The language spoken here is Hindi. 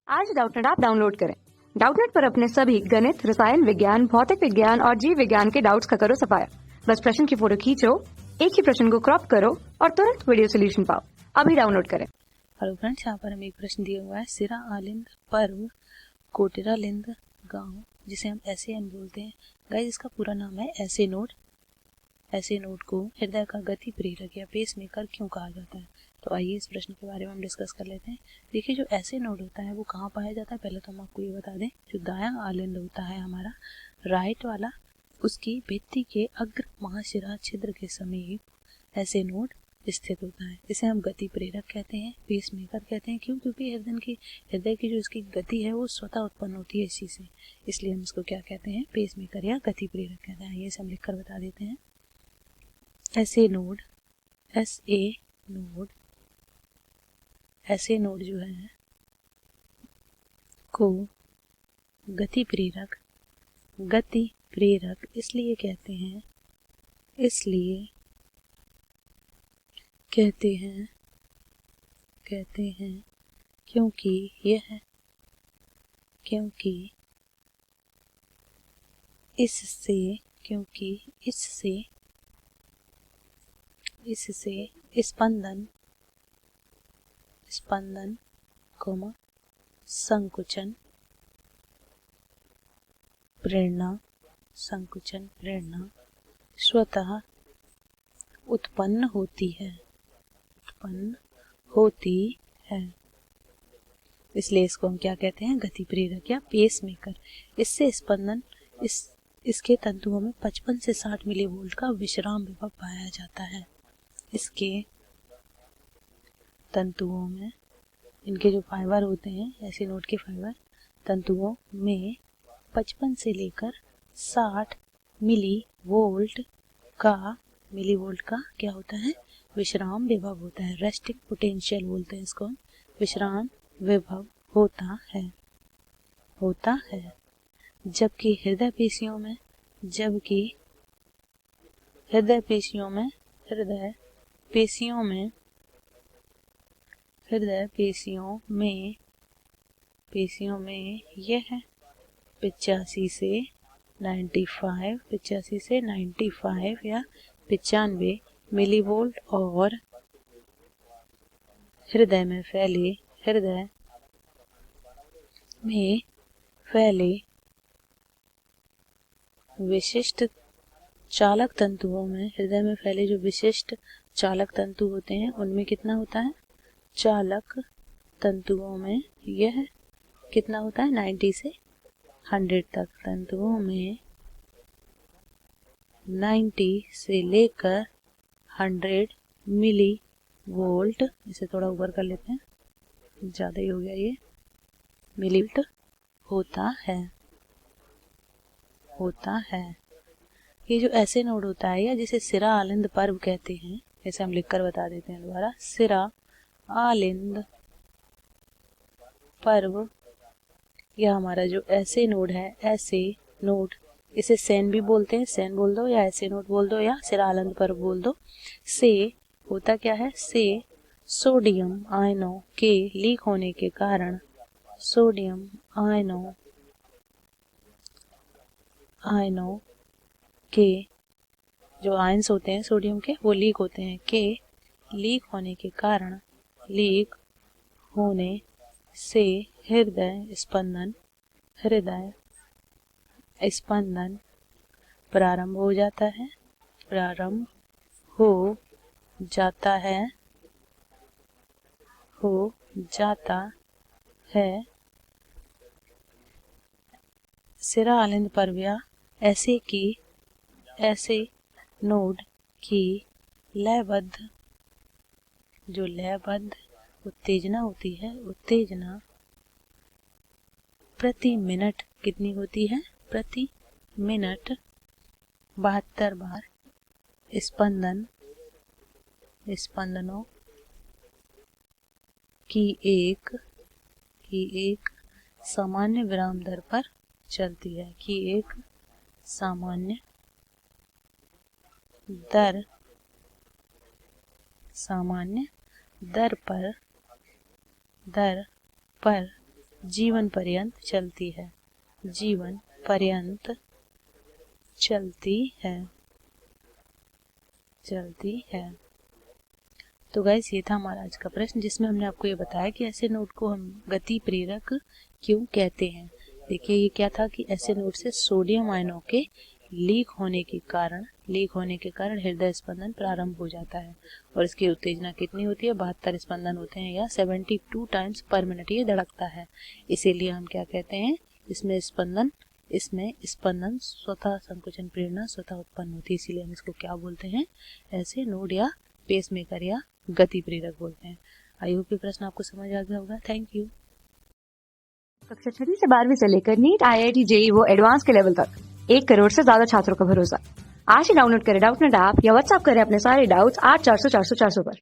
आज डाउटनेट ऐप डाउनलोड करें। डाउटनेट पर अपने सभी गणित, रसायन विज्ञान, भौतिक विज्ञान और जीव विज्ञान के डाउट्स का करो सफाया। बस प्रश्न की फोटो खींचो, एक ही प्रश्न को क्रॉप करो और तुरंत वीडियो सोल्यूशन पाओ। अभी डाउनलोड करें। हेलो फ्रेंड्स, यहाँ पर हमें एक प्रश्न दिया हुआ है। सिरा आलिंद पर्व कोटेरालिंद गांव, जिसे हम एसएन बोलते हैं। गाइस, इसका पूरा नाम है ऐसे नोड। ऐसे नोड को हृदय का गति प्रेरक या पेस मेकर क्यों कहा जाता है? तो आइए इस प्रश्न के बारे में हम डिस्कस कर लेते हैं। देखिए, जो ऐसे नोड होता है वो कहाँ पाया जाता है, पहले तो हम आपको ये बता दें। जो दायां आलिंद होता है हमारा राइट वाला, उसकी भित्ति के अग्र महाशिरा छिद्र के समीप ऐसे नोड स्थित होता है। इसे हम गति प्रेरक कहते हैं, पेस मेकर कहते हैं। क्यों? क्योंकि हृदय की जो इसकी गति है वो स्वतः उत्पन्न होती है इसी से, इसलिए हम इसको क्या कहते हैं, पेस मेकर या गति प्रेरक कहते हैं। ये हम लिख कर बता देते हैं। ऐसे नोड, ऐसे नोड जो है को गति प्रेरक इसलिए कहते हैं क्योंकि इससे स्पंदन संकुचन प्रेरणा स्वतः उत्पन्न होती है। इसलिए इसको हम क्या कहते हैं, गति प्रेरक या पेस मेकर। इससे स्पंदन इसके तंतुओं में 55 से 60 मिलीवोल्ट का विश्राम विभव पाया जाता है। इसके तंतुओं में, इनके जो फाइबर होते हैं, ऐसे नोड के फाइबर तंतुओं में 55 से लेकर 60 मिलीवोल्ट का क्या होता है, विश्राम विभव होता है। रेस्टिंग पोटेंशियल बोलते हैं इसको। विश्राम विभव होता है। जबकि हृदय पेशियों में यह 85 से 95 या 95 मिलीवोल्ट और हृदय में फैले विशिष्ट चालक तंतुओं में, हृदय में फैले जो विशिष्ट चालक तंतु होते हैं उनमें कितना होता है, चालक तंतुओं में यह कितना होता है, 90 से 100 तक। तंतुओं में 90 से लेकर 100 मिली वोल्ट, इसे थोड़ा ऊपर कर लेते हैं, ज़्यादा ही हो गया ये, मिलीवोल्ट होता है। ये जो ऐसे नोड होता है, या जिसे सिरा आलिंद पर्व कहते हैं, इसे हम लिखकर बता देते हैं दोबारा। सिरा आलिंद पर्व, यह हमारा जो ऐसे नोड है, ऐसे नोड, इसे सेन भी बोलते हैं, सेन बोल दो या ऐसे नोड बोल दो या सिरा आलिंद पर्व बोल दो। से होता क्या है, से सोडियम आयनों के लीक होने के कारण, सोडियम आयनों के जो आयंस होते हैं सोडियम के, वो लीक होते हैं। के लीक होने के कारण, लीक होने से हृदय स्पंदन प्रारंभ हो जाता है। सिरा आलिंद पर्व या ऐसे नोड की लयबद्ध उत्तेजना होती है, उत्तेजना प्रति मिनट कितनी होती है, प्रति मिनट 72 बार स्पंदनों की एक सामान्य विराम दर पर चलती है, सामान्य दर पर जीवन पर्यंत चलती है, जीवन पर्यंत चलती है, चलती है। तो गाइस ये था हमारा आज का प्रश्न, जिसमें हमने आपको ये बताया कि ऐसे नोट को हम गति प्रेरक क्यों कहते हैं। देखिए ये क्या था कि ऐसे नोट से सोडियम आयनों के लीक होने के कारण हृदय स्पंदन प्रारंभ हो जाता है, और इसकी उत्तेजना कितनी होती है, 72 स्पंदन होते हैं या 72 टाइम्स पर मिनट ये धड़कता है। इसीलिए हम क्या कहते हैं, इसमें स्पंदन स्वतः संकुचन प्रेरणा स्वतः उत्पन्न होती है, इसीलिए हम इसको क्या बोलते हैं, ऐसे नोड या पेसमेकर या गति प्रेरक बोलते हैं। आई होप ये प्रश्न आपको समझ आ गया होगा। Thank you. कक्षा 6वीं से 12वीं से लेकर नीट, IIT, JEE वो एडवांस के लेवल तक 1 करोड़ से ज्यादा छात्रों का भरोसा। आज ही डाउनलोड करें डाउटनेट ऐप या व्हाट्सएप करें अपने सारे डाउट्स 8400 400 400 पर।